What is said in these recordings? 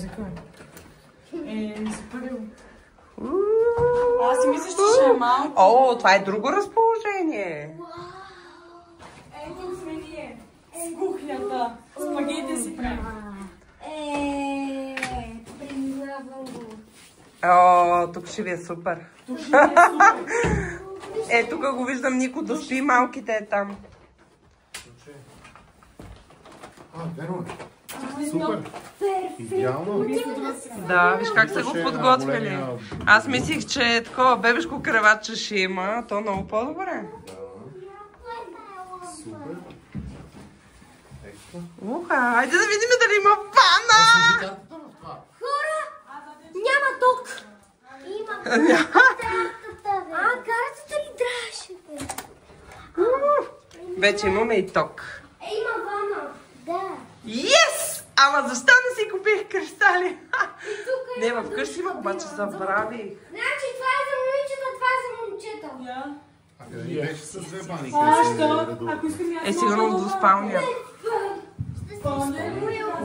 музика. Супер. Аз си мисля, че ще е малко. О, това е друго разположение. Ето сме ние. С кухнята. Спагети си правим. Признавам го. О, тук ще ви е супер. Тук го виждам Нико да спи, малките е там. Верно. Супер. Идеално. Да, виж как са го подготвили. Аз мислих, че такова бебешко креватче ще има. То много по-добре. Супер. Уха, айде да видим дали има вана! Хора, няма ток. Има. Картата ли драше? Вече имаме и ток. Има вана. Да. Yes! Ама защо не си купих кристали? Не, вкъщи имах, обаче забравих. Значи това е за момичета, това е за момчета. Къде беше с две баники? Ако искам аз Сигурно до спалня.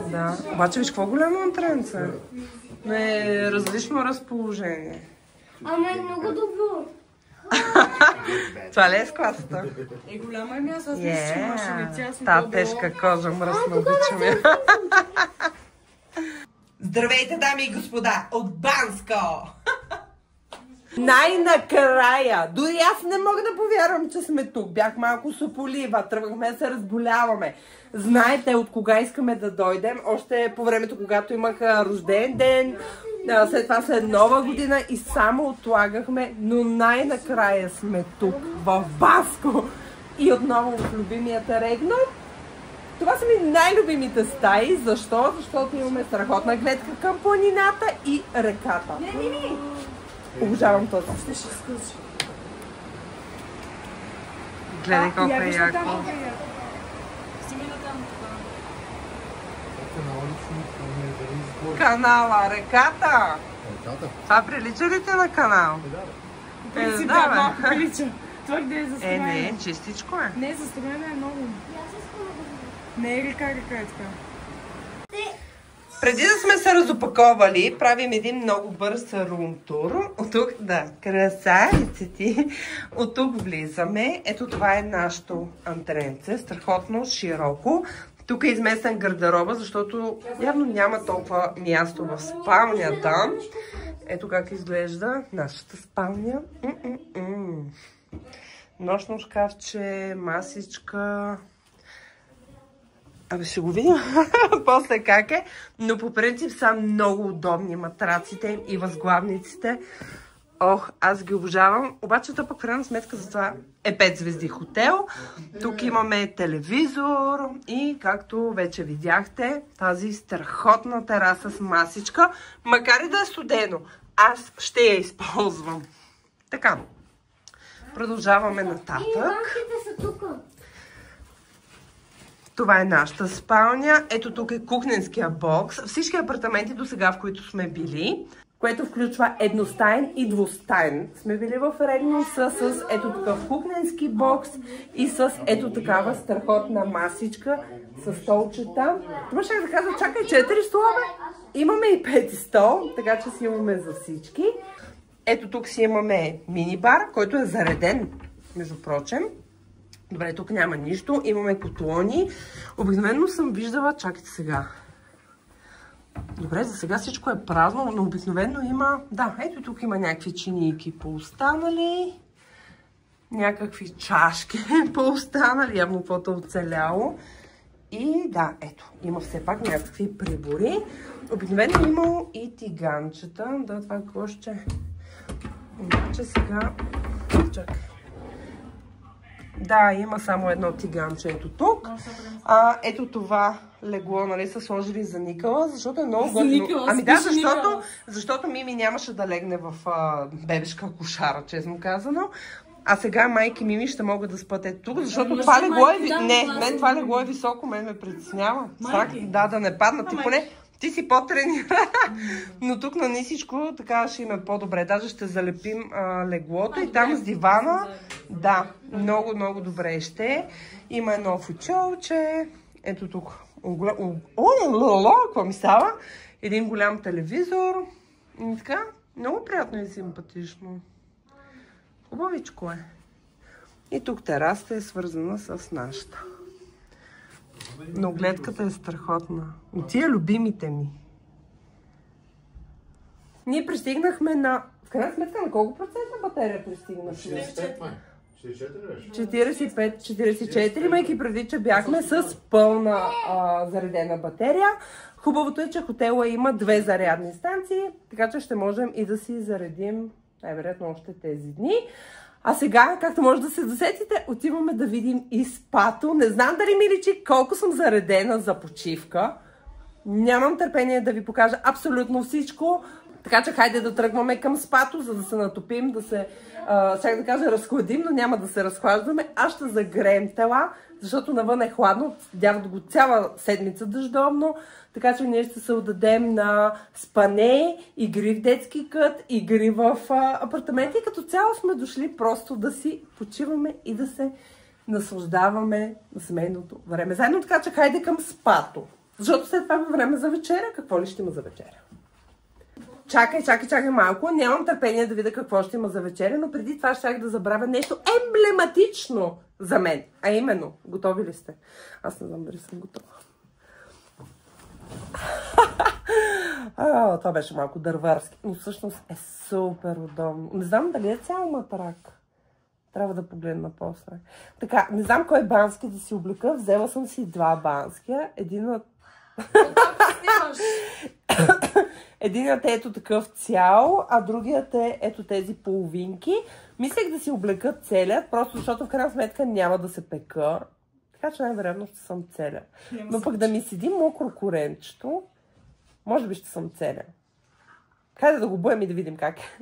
Да, обаче виж какво голямо антренце. Не, различно разположение. Ама е много добро. Това ли е складцата? Голяма е място, аз мисля, че имаше Та тежка кожа, мръсна, обичам я. Здравейте, дами и господа, от Банско! Най-накрая! Дори аз не мога да повярвам, че сме тук. Бях малко сополива, тръгнахме да се разболяваме. Знаете от кога искаме да дойдем? Още по времето, когато имах рожден ден, след това след Нова година и само отлагахме, но най-накрая сме тук, в Банско. И отново в любимият Регно. Това са ми най-любимите стаи. Защо? Защото имаме страхотна гледка към планината и реката. Обожавам този. Гледай колко е яко. Канала, реката. Това прилича ли те на канал? Да, малко прилича. Това где е застроено? Не, чистичко е. Не, застроено е много. Не е река е така. Преди да сме се разопаковали, правим един много бърз рум-тур. От тук, да, красавица ти. От тук влизаме. Ето това е нашето антренце. Страхотно, широко. Тук е изместен гардероба, защото явно няма толкова място в спалнята. Ето как изглежда нашата спалня. Нощно шкафче, масичка. Абе ще го видим после как е, но по принцип са много удобни матраците и възглавниците. Ох, аз ги обожавам. Обаче това пък в крайна сметка за това е 5 звезди хотел. Тук имаме телевизор и както вече видяхте, тази страхотна тераса с масичка. Макар и да е студено, аз ще я използвам. Така, продължаваме нататък. И лампите са тук. Това е нашата спалня. Ето тук е кухненския бокс. Всички апартаменти до сега, в които сме били, което включва едностаен и двустаен. Сме били в Регно с ето такъв кухненски бокс и с ето такава страхотна масичка с столчета. Това ще да кажа, чакай, 4 стола, имаме и 5 стол, така че си имаме за всички. Ето тук си имаме мини-бар, който е зареден, между прочим. Добре, тук няма нищо. Имаме котлони. Обикновено съм виждала... Чакайте сега. Добре, за сега всичко е празно, но обикновено има... Да, ето тук има някакви чинийки по-останали. Някакви чашки по-останали. Явно каквото е оцеляло. И да, ето. Има все пак някакви прибори. Обикновено имало и тиганчета. Да, това какво ще... Обаче сега... Чакай. Да, има само едно тиганче ето тук. Ето това легло, нали, са сложили за Никола, защото е много готино. Ами да, защото Мими нямаше да легне в бебешка кошара, честно казано. А сега майки Мими ще могат да спят ето тук, защото това легло е... Не, мен това легло е високо, мен ме притеснява. Страх, да не паднат. И поне ти си по-тренира. Но тук на нисичко така ще им е по-добре. Даже ще залепим леглото и там с дивана. Да, много, много добре ще. Има едно фучолче. Ето тук. Какво ми става? един голям телевизор. И така, много приятно и симпатично. Хубавичко е. И тук терасата е свързана с нашата. Но гледката е страхотна. От тия любимите ми. Ние пристигнахме на... В крайна сметка на колко процента батерия пристигнахме? 45 май. 44 45, 44, имайки преди, че бяхме с пълна заредена батерия. Хубавото е, че хотела има 2 зарядни станции, така че ще можем и да си заредим най-вероятно още тези дни. А сега, както може да се досетите, отиваме да видим и спато. Не знам дали ми личи колко съм заредена за почивка. Нямам търпение да ви покажа абсолютно всичко. Така че хайде да тръгваме към спато, за да се натопим, да се, сега да кажа, разхладим, но няма да се разхлаждаме. Аз ще загреем тела, защото навън е хладно, дяват го цяла седмица дъждовно, така че ние ще се отдадем на спане, игри в детски кът, игри в апартаменти. Като цяло сме дошли просто да си почиваме и да се наслаждаваме на семейното време. Заедно така че хайде към спато, защото след това е време за вечеря. Какво ли ще има за вечеря? Чакай малко. Нямам търпение да видя какво ще има за вечеря, но преди това щях да забравя нещо емблематично за мен. А именно, готови ли сте? Аз не знам дали съм готова. Това беше малко дърварски, но всъщност е супер удобно. Не знам дали е цял матрак. Трябва да погледна после. Така, не знам кой бански да си облека. Взела съм си 2 бански. Единият е ето такъв цял, а другият е ето тези половинки. Мислех да си облека целият, просто защото в крайна сметка няма да се пека. Така че най-вероятно ще съм целя. Но пък да ми седи мокро коренчето, може би ще съм целя. Хайде да го бъем и да видим как е.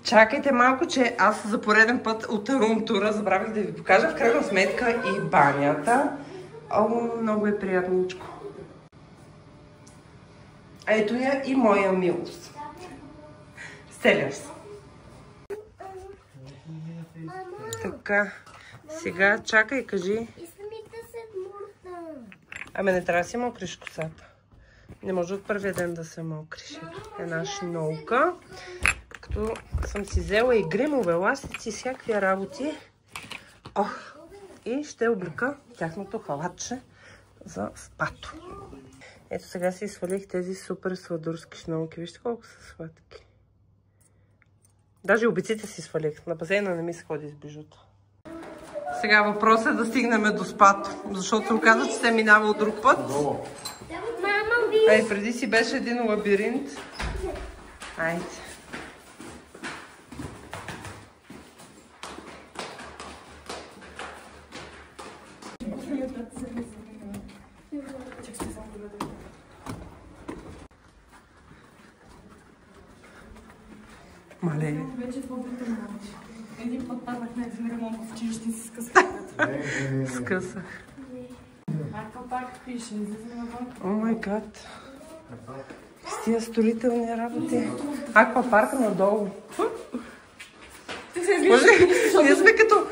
Чакайте малко, че аз за пореден път от румтура забравих да ви покажа в крайна сметка и банята. Много е приятничко. Ето я и моя милост. Стеля се. Така, сега чакай, кажи. Искам и да се мурна. Ами не трябва да си мокриш косата. Не може от първия ден да се мокриш. Една шнолка. Като съм си взела и гримове, ластици, всякакви работи. И ще облека тяхното халатче за спато. Ето сега си свалих тези супер сладурски шнолки. Вижте колко са сладки. Даже обиците си свалих. На басейна не ми се ходи с бижута. Сега въпросът е да стигнем до спато. Защото се оказа, че се е минавал друг път. Преди си беше един лабиринт. Айде. Мале. Вече това бъде малъч. Един път паднах на един ремонт в училище и си скъсах. Аквапарк пише, излизаме навън. О май гад. С тия строителни работи. Аквапарка надолу. Ние сме като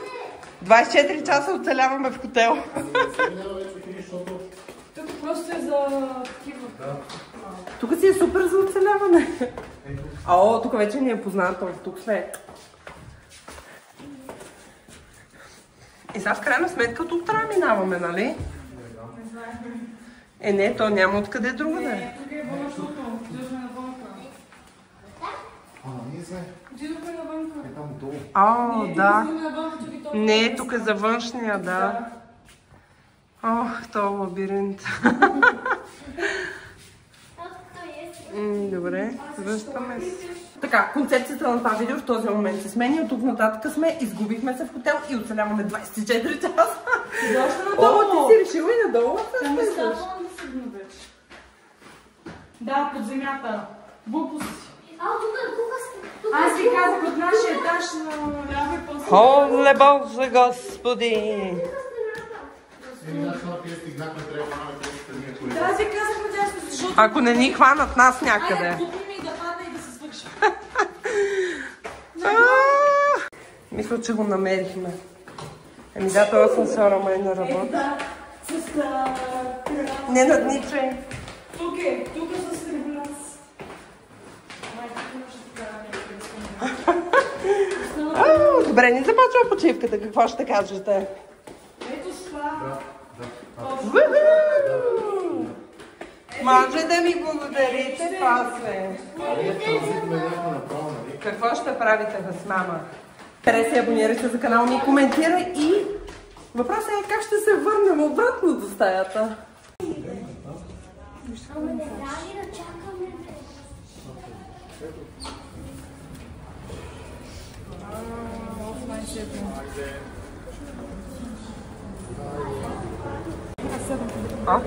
24 часа оцеляваме в хотел. Тук просто е за такива. Тук си е супер за оцеляване. Тук вече ни е познато. Тук сме. И сега в крайна сметка тук трябва да минаваме, нали? Не знаем. Не, то няма откъде друго да е. Тук е външното. Отидохме навънка. Ние сме. Отидохме навънка. Е там долу. Да. Не, тук е за външния, да. Това лабиринт. Добре, връщаме се. Така, концепцията на това видео в този момент се смени. От тук нататък сме, изгубихме се в хотел и оцеляваме 24 часа. Защо надолу? Ти си решила и надолу? Там е ставало да седна вече. Да, под земята. Глупост. Аз ви казах от нашия етаж на ляво и после... Оле Боже Господи! Да, аз ви казах на тясно, защото... Ако не ни хванат нас някъде. Айде, купи ми да падна и да се свърши. Мисля, че го намерихме. Да, това асансьора май не работи. Да, с... Не надничай. Тук е, тук с регуляция. Добре, не започва почивката. Какво ще кажете? Ето това. Може да ми благодарите после. Какво ще правите с мама? Хареса, абонирай се за канала ми, коментирай и въпросът е как ще се върнем обратно до стаята. Ама не трябва да чакаме.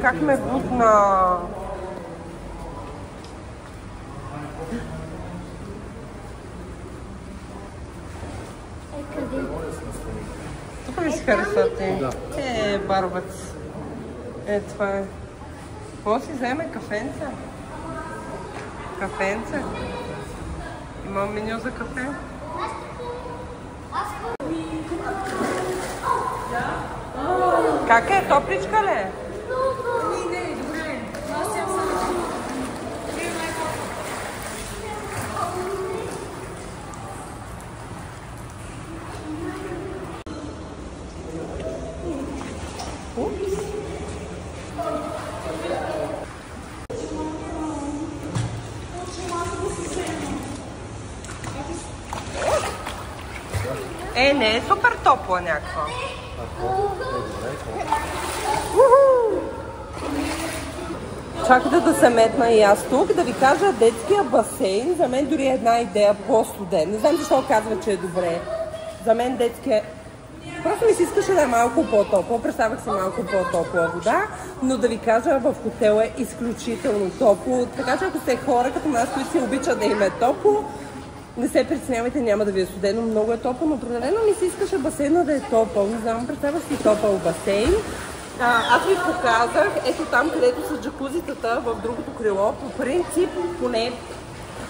Как ме бутна! Тук ли си хареса ти? Барбец. Това е. Какво си вземе? Кафенце? Кафенце? Имам меню за кафе? Как е? Топличка ли е? Не, добре. Аз ям само. Не е супер топла някаква. Чакайте да се метна и аз тук, да ви кажа, детския басейн за мен дори е една идея по-студен. Не знам защо казва, че е добре. За мен детския... Просто ми се искаше да е малко по-топло. Представях си малко по-топла вода, но да ви кажа, в хотела е изключително топло. Така че ако сте хора като нас, които си обичат да им е топло, не се притеснявайте, няма да ви е студено, много е топло, но определено ми се искаше басейна да е топъл. Не знам, представях си топъл басейн. Аз ви показах, ето там, където са джакузитата в другото крило. По принцип, поне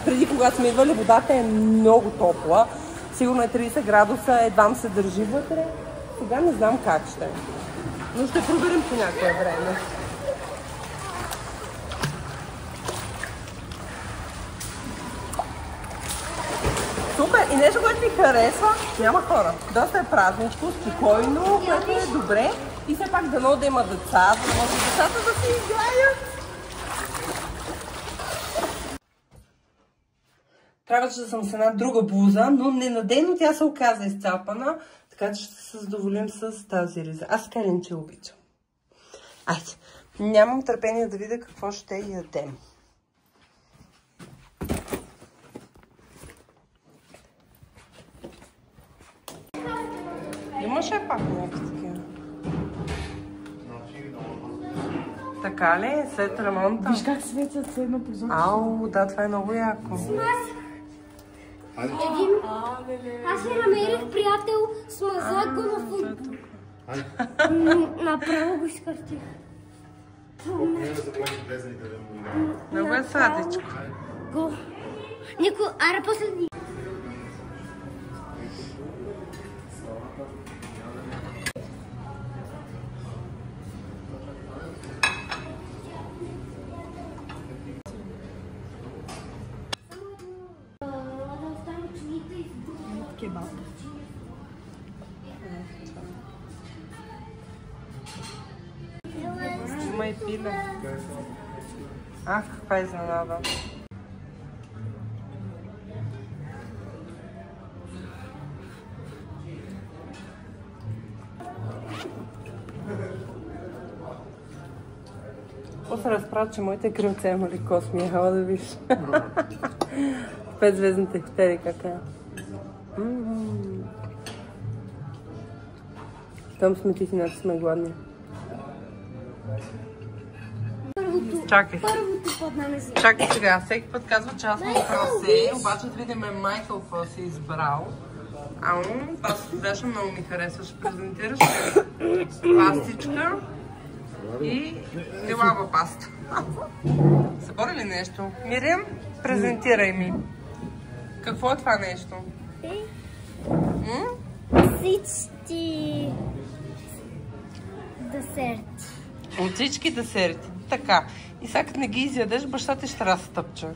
преди когато сме идвали, водата е много топла. Сигурно е 30 градуса, едвам се държи вътре. Сега не знам как ще. Но ще проверим по някое време. Супер! И нещо, което ми харесва, няма хора. Доста е празничко, спокойно, което е добре. И все пак дано да има деца, за да може децата да си играят. Трябваше да съм с една друга блуза, но ненадейно тя се оказа изцапана, така че ще се задоволим с тази риза. Аз така ли че обичам? Айде, нямам търпение да видя какво ще ядем. Имаше пак някакви такива. Така ли? След ремонта? Виж как светят с едно прозорче. Ау, да, това е много яко. Аз ми намерих приятел, смазах го на фут. Направо го изкъртих. Много е сладичко. Нико, аре последни. Кебаб. Има и пиле. Ах, каква изненада. После разправя, че моите крилце имали косми. Хала да виж. 5-звездните хотели кака. Там сме тихината, сме гладни. Чакай. Първото поднамезе. Чакай сега. Всеки път казва, че аз съм красе, обаче да видим Майкъл какво си избрал. Това беше много ми харесва. Ще презентираш пастичка и лава паста. Събори ли нещо? Мириам, презентирай ми. Какво е това нещо? Всички десерти. От всички десерти. Така. И сега като не ги изядеш, баща ти ще трябва да се тъпче.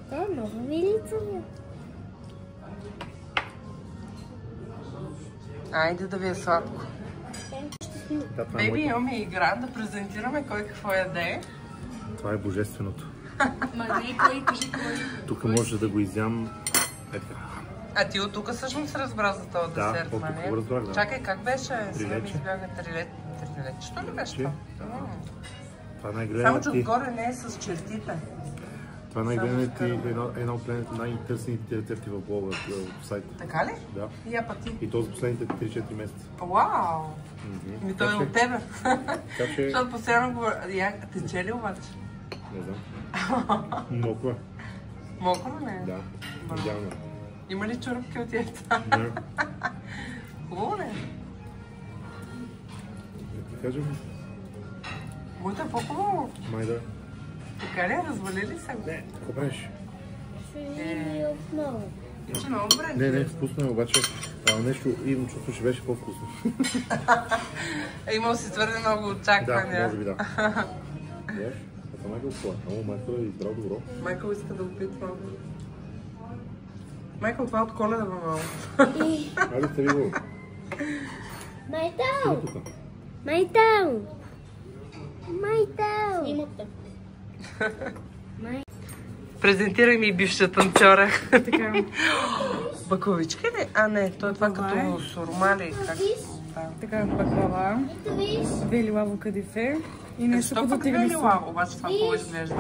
Това е много милица ми. Айде да ви е сладко. Да, това е Беби, моето. имаме игра да презентираме кой какво яде. Това е божественото. Ма не, кой, кажи кой. Тук може да го изям. Е така. А ти от тук всъщност разбра за този Да, десерт, от тук нали? го разбрах, да. Чакай, как беше? Сега ми Трилече. избяга трилечето ли беше това? Това е Само, че най-гледаните. отгоре не е с чертите. Това е най-гледаните, една от най-търсените рецепти в блога, в сайта. Така ли? Да. Я па ти. И то за последните 3-4 месеца. Вау! Ми той е от тебе. Така че, Защото постоянно говоря. Я, тече ли обаче? не знам. Много е. Мокро ли не? Да, идеално. Има ли чурупки от яйца? Не. Хубаво ли? Да ти кажем, Моето е по-хубаво. май да. Така ли? Развали ли се? Не, какво правиш? Ще отново. Иначе много добре. Не, вкусно е, обаче нещо имам чувство, че беше по-вкусно. Имал си твърде много Да, очаквания. може би да. Яш? А това Майкъл това. Ама Майкъл е избрал добро. Майкъл иска да опитва. Майкъл, това е от Коледа, мамо. Айде, стари го. Майтал! Тук. Майтал! Майтал! Снимате. Презентирай ми бивша танцора. Баклавичка ли? А, не, то е това като сурмали. Как? Да. Така, баклава, две лилаво кадифе и нещо като тирамису. Обаче това хубаво изглежда.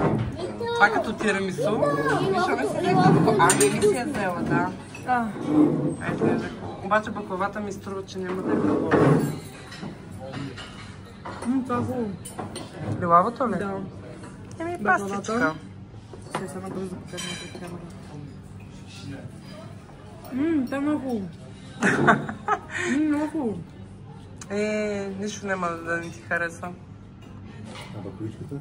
Това като тирамису. Защо не си взела? А, не ли си я взела, да. Ай, изглежда хубаво. Обаче баклавата ми струва, че няма да е хубаво. Това е хубаво. Лилавото ли? Да. Еми, пастичка. Ще се набързо покажем пред камера. Това е много хубаво. Много хубаво. Нищо няма да не ти хареса. А баклавичката?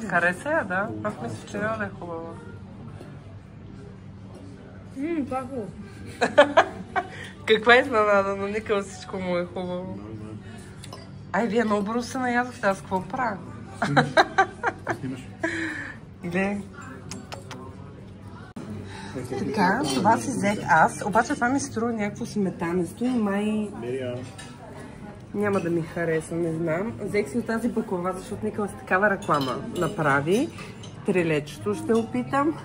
Хареса я, да. Аз мисля, че няма да е хубава. Това е хубаво. Каква изненада, но никъде всичко му е хубаво. Ай, вие много бързо се наядохте, аз какво правя? Снимаш? Гледай. Така, това си взех аз, обаче това ми струва някакво сметанесто и май няма да ми хареса, не знам. Взех си от тази баклава, защото Никола си такава реклама направи. Трилечето ще опитам.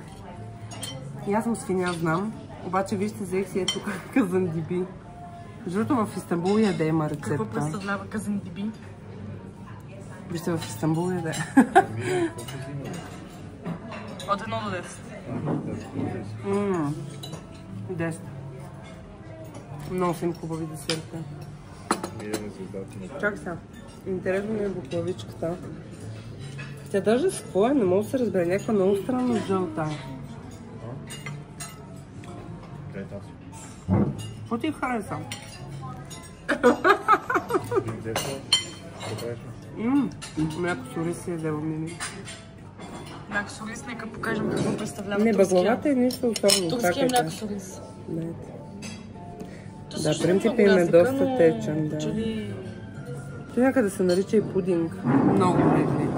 И аз съм свиня, знам. Обаче вижте, взех си ето казандиби. Защото в Истанбул яде има рецепта. Какво представлява казандиби? Вижте, в Истанбул яде. От 1 до 10. 10. Много са им хубави десерти. Чак сега. Интересно ми е баклавичката. Тя даже с какво е, не мога да се разбере. Някаква много странно жълта. Какво ти хареса? Мляко с ориз си ядела мини. Мляко с ориз, нека покажем какво представлява Не, турския. баклавата е нищо особено. Турския мляко с ориз. Да, принцип им е доста течен, да. Чули... Той някъде се нарича и пудинг. Много легли.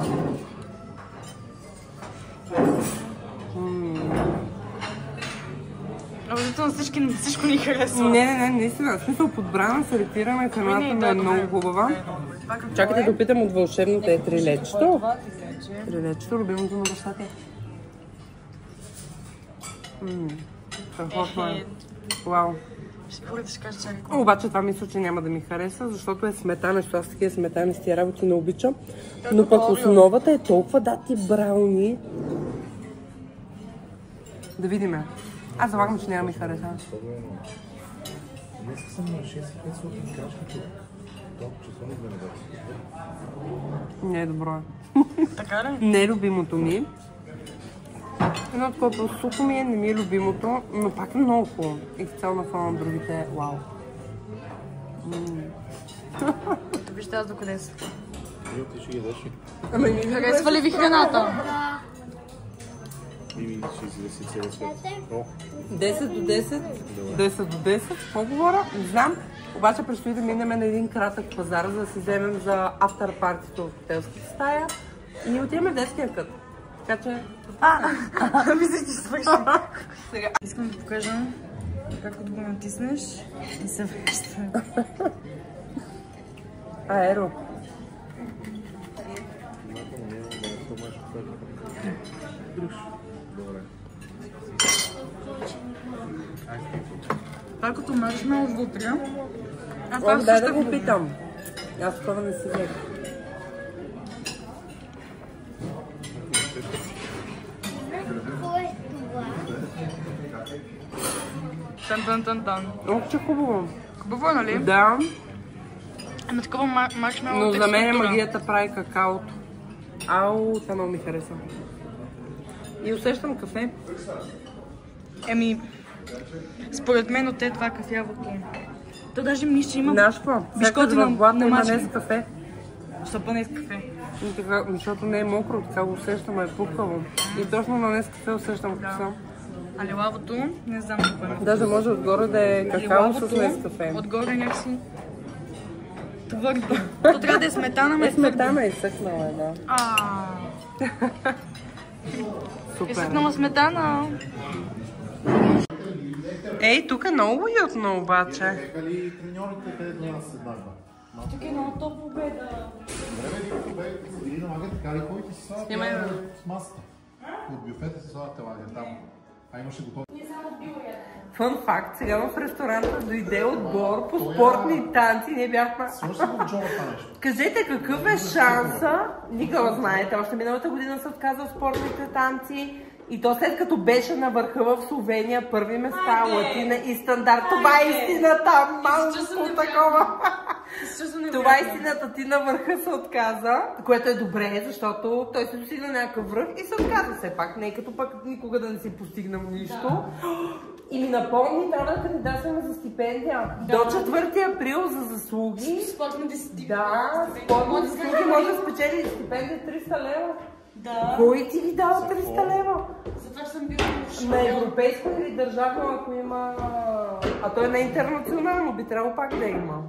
Абсолютно всичко ни харесва. Не, наистина. В смисъл подбрана, селектирана, храната ми е много хубава. Чакайте да опитам от вълшебното е трилечето. Трилечето, любимото на баща ти. Страхотно е. Вау. Ще кажа, чакай. Обаче това мисля, че няма да ми хареса, защото е сметанещо. Аз такива сметанести работи не обичам. Но пък основата е толкова дати брауни. Да видиме. Аз залагам, че няма ми хареса. Днес съм на 6,500 крачки. Топ, че съм Не е добро. Така ли? Не е любимото ми. Едно такова по-сухо ми е, не ми е любимото, но пак е много хубаво. И в цяло на фона на другите, вау. Вижте аз докъде са. Ти ще ги дадеш. Харесва ли ви храната? И ще излеси целия свят. О, 10 до 10. 10 до 10. Какво говоря? Не знам. Обаче предстои да минем на един кратък пазар, за да си вземем за автор партито в хотелската стая. И отиваме в детския кът. Така че... Мисля, че свършим. Сега. Искам да покажа как като го натиснеш и се връща. Аеро. Това като маршмело вътре. Дай да го питам. Аз това не си взех. Тан-тан-тан-тан. Ох, че хубаво. Хубаво е, нали? Да. Ама такова маршмело. Но за мен магията прави какаото. Ау, това много ми хареса. И усещам кафе. Еми, според мен от това кафявото. То даже ми ще има... Знаеш какво? Сякаш в блата има днес кафе. Супа не с кафе. Защото не е мокро, така го усещам, е пукаво. И точно на днес кафе усещам вкуса. А лилавото, не знам какво е. Даже може отгоре да е какао с днес кафе. Отгоре някакси твърдо. То трябва да е сметана, ме сметана е съкнала, да. Супер. Изсъкнала сметана. Ей, тук е много уютно обаче. дали треньорите където нас се дава? Тук е много топло, бе, да. Добре, бе, налага така ли, който си слагат с масата? От бюфета си слагат лагер там. А имаше готово. Фън факт, сега в ресторанта дойде отбор по спортни танци. Ние бяхме... Слушай го джоба това нещо. Кажете какъв е шанса, никога знаете, още миналата година се отказа в спортните танци и то след като беше на върха в Словения, първи места, латина и стандарт. Това е истината, малко такова. Това е истината, ти на върха се отказа, което е добре, защото той се достигна някакъв връх и се отказа все пак, не като пък никога да не си постигнал нищо. И ми напомни, трябва да кандидатстваме за стипендия. До 4 април за заслуги. Спортни дисциплини. Да, спортни заслуги може да спечели стипендия 300 лева. Да. Кой ти ги дава 300 лева? Затова съм била На европейско или държавно, ако има... А то е на интернационално, би трябвало пак да има.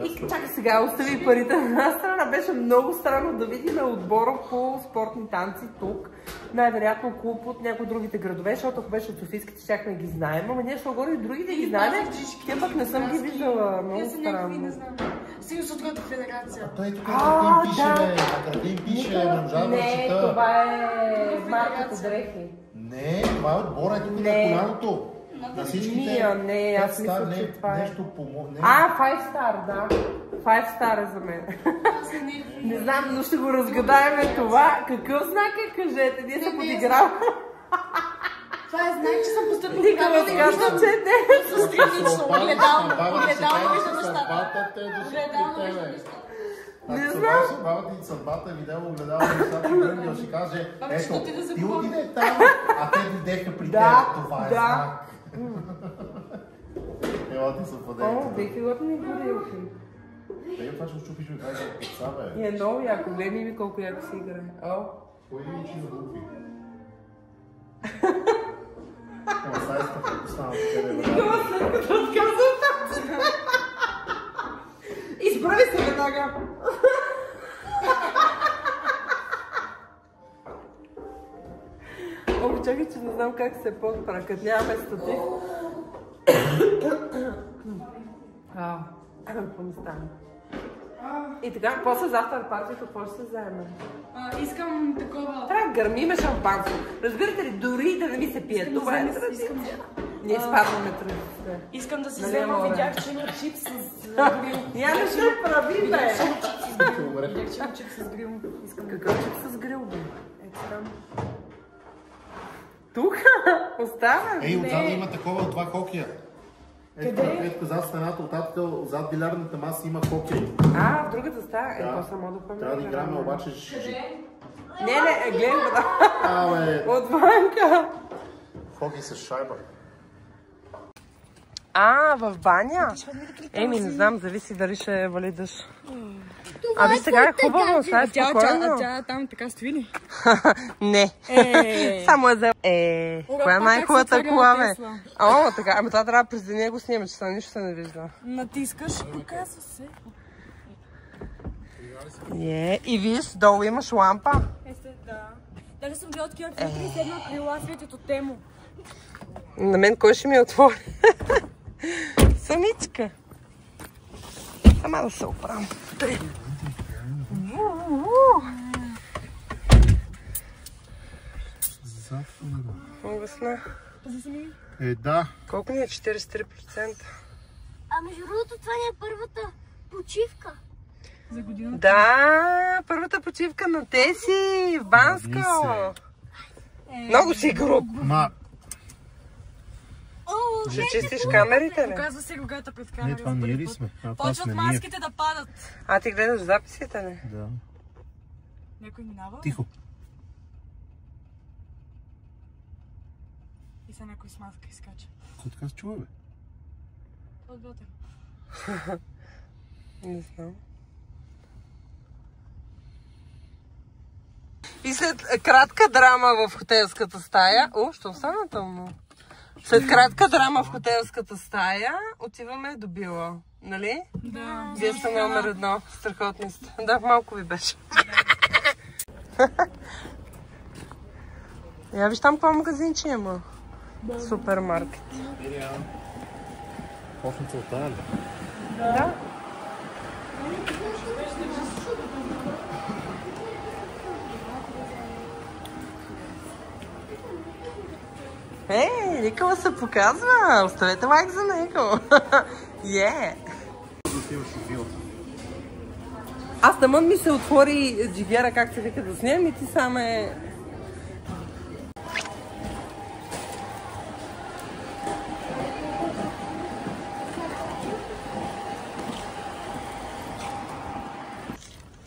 И чакай сега, остави парите на една страна. Беше много странно да видим отбора по спортни танци тук. Най-вероятно клуб от някои другите градове, защото ако беше от Софийските, щяхме ги знаем. Ама ние ще горе и другите ги знаем. Те пък не съм ги виждала. Много странно. Сигурно са от другата федерация. Той тук къде им пише, бе? Къде им пише, не можа да чета. Не, това е марката дрехи. Не, това е отбора, е тук на коляното. На всичките... Не, аз мисля, че това е... Нещо помогне. 5 Star, да. 5 Star е за мен. Не знам, но ще го разгадаем това. Какъв знак е, кажете? Ние се подиграваме. Това е знак, че съм постъпила. Никога разказва, че не. С странично, огледално вижда нещата. Огледално вижда нещата. Не знам. Ако бабата ти съдбата, видео огледало нещата, Гърмил ще каже, ето, ти отиде там, а те видеха при теб. Това е знак. Ела ти съвпадение. О, бех готни горилки. Тега това ще щупиш от тази пица, бе. И е много яко. Гледай ми колко яко си играе. О. Кой ли учи на букви? Ама сега искам да останам къде да Никога след като отказвам тази. Изправи се веднага. О, чакай, че не знам как се подпра, като нямаме статив. Какво ми стане? И така, после за автор партито, какво ще се вземе? Искам такова... Трябва да гърмиме шампанско. Разбирате ли, дори да не ми се пие. Това е традиция. Ние спадваме традиция. Искам да си взема, видях, че има чип с грил. Няма ще прави, бе! Видях, че има чип с грил. Какъв чип с грил, бе? Ето там. Тук? Остава? Ей, отзад има такова от два хокея. Ето зад стената, зад билярдната маса има хокей. В другата стая? Ето само да помня. Трябва да играме, обаче... Не, гледай вода. Абе... Отвънка. Хокей с шайба. В баня? Еми, не знам, зависи дали ще вали дъжд. Аби сега е хубаво, сега е спокойно. Тя там така стои ли? Не. Само е взел. Коя е най-хубавата кола, бе? О, така. Ами това трябва през деня го снима, че са нищо се не вижда. Натискаш и показва се. И виж, долу имаш лампа. Да. Даже съм гледала такива филтри, седна крила, светят от темо. На мен кой ще ми отвори? Самичка. Сама да се оправям. Угасна. Да. Колко ни е? 43%. А между другото, това не е първата почивка. За годината. Да, първата почивка на Теси в Банско. Много си груб. Ще чистиш камерите ли? Показва се рогата пред камера. Не, това ние ли сме? Почват маските да падат. А ти гледаш записите ли? Да. Някой минава? Тихо. И са някой с маска изкача. Какво така се чува, бе? Отвътре. Не знам. И след кратка драма в хотелската стая... Що стана тъмно? След кратка драма в хотелската стая отиваме до Била. Нали? Да. Вие сте номер 1. Страхотни сте. Да, малко ви беше. Я виж там какво магазинче има. Супермаркет. Почна целта, ли? Да. Никола се показва. Оставете лайк за него. Аз намън ми се отвори джигера, как се вика да снимам и ти сам е...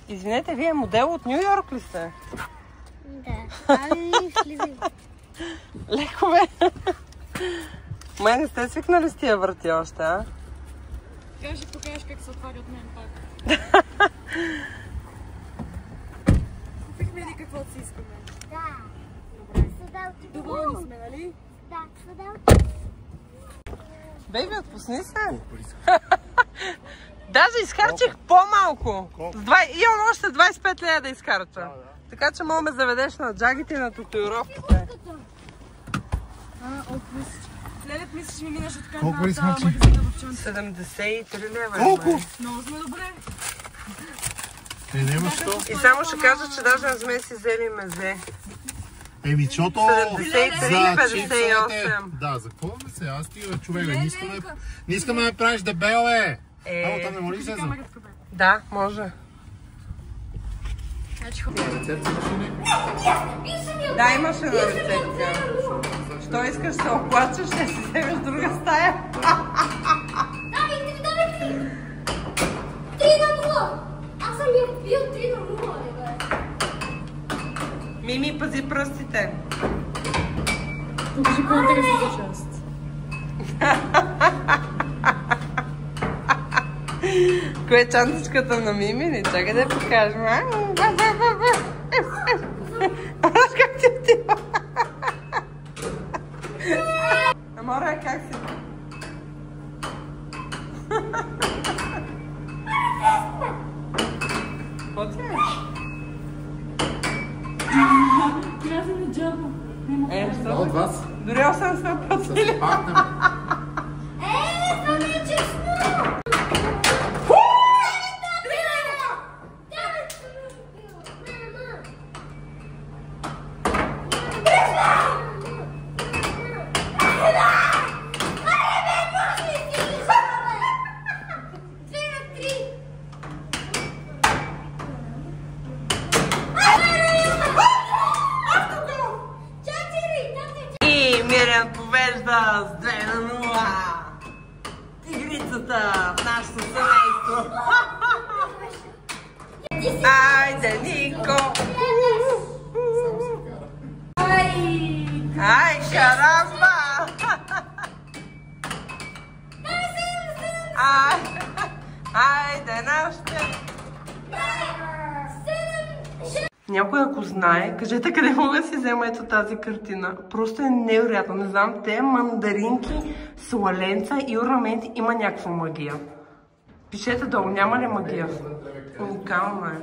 Извинете, вие модел от Ню Йорк ли сте? Да. Влизай. Леко бе. Май не сте свикнали с тия врати още, а? Трябва ще покажеш как се отварят мен пак. Купихме ли каквото си искаме? Да. Доволни сме, нали? Да, съдал. Бейби, отпусни се. Даже изхарчих по-малко. Имам още 25 лея да изхарча. Така че мога ме заведеш на джагите и на татуировките. Следът мислиш ми минаш от Колко карната изхарчи? магазина в Чонци. 73 лева. Колко? Много сме добре. Няма що. И само ще кажа, че даже не сме си взели мезе. Еми, защото... 73-58. Да, за какво ме се? Аз ти, човек, не искам да ме правиш дебел, бе. Работа не моли се за... Да, може. Да, имаше на рецепция. Що искаш да се оплачеш, ще си вземеш друга стая? Давай 3-0! Аз съм я бил 3-0, бе. Мими, пази пръстите. Покажи по-интересната част. Кое е чантичката на Мими? Не чакай да я покажем. Аз как ти отива? Амора, как си? Какво ти е? Трябва да ми джаба. Що? От вас? Дори 800 пъти ли? Това не е честно! И Мириан побежда с 2-0. Тигрицата в нашето семейство. Айде, Нико! Ай, карамба! Айде, нашите! Някой ако знае, кажете къде мога да си взема ето тази картина. Просто е невероятно. Не знам, те мандаринки, сладенца и орнаменти има някаква магия. Пишете долу, няма ли магия? Уникално е.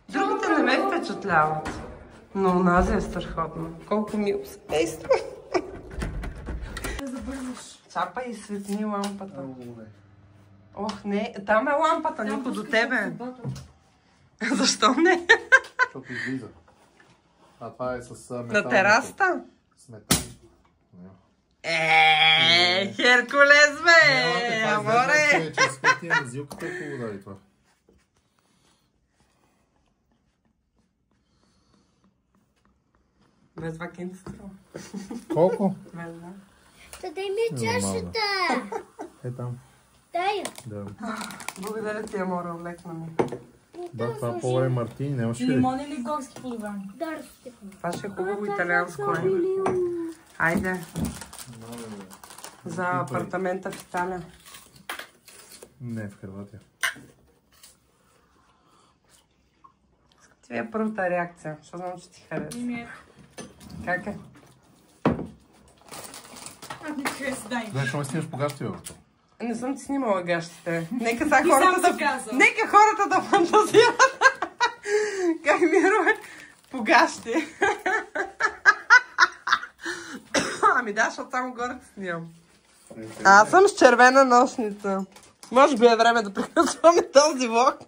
Другите не ме впечатляват. Но онази е страхотна. Колко мило семейство. Чапа и светни лампата. Ох, не, там е лампата, Нико, до тебе. Защо не? Защото излиза. А това е с метал. На терасата? С метал. Херкулес, бе! Аморе! Че спития на зилката е хубаво да и това. Без вакинт струва. Колко? Без два. Дай ми чашата. Е там. Дай я. Да. Благодаря ти, Амора, облекна ми. Да, това по-е Мартини, нямаш ли? Лимон или горски поливан? Да, Стефан. Това ще е хубаво италианско. Айде. За апартамента в Италия. Не, в Хърватия. Това е първата реакция, защото знам, че ти хареса. Как е? Не хареса, дай. Знаеш, ще ме снимаш по гащи, бе? Не съм ти снимала гащите. Нека сега Ти хората сам си да... казал. Нека хората да фантазират. Как мирува по гащи. Ами да, защото само горе те снимам. Аз съм с червена нощница. Може би е време да приключваме този влог.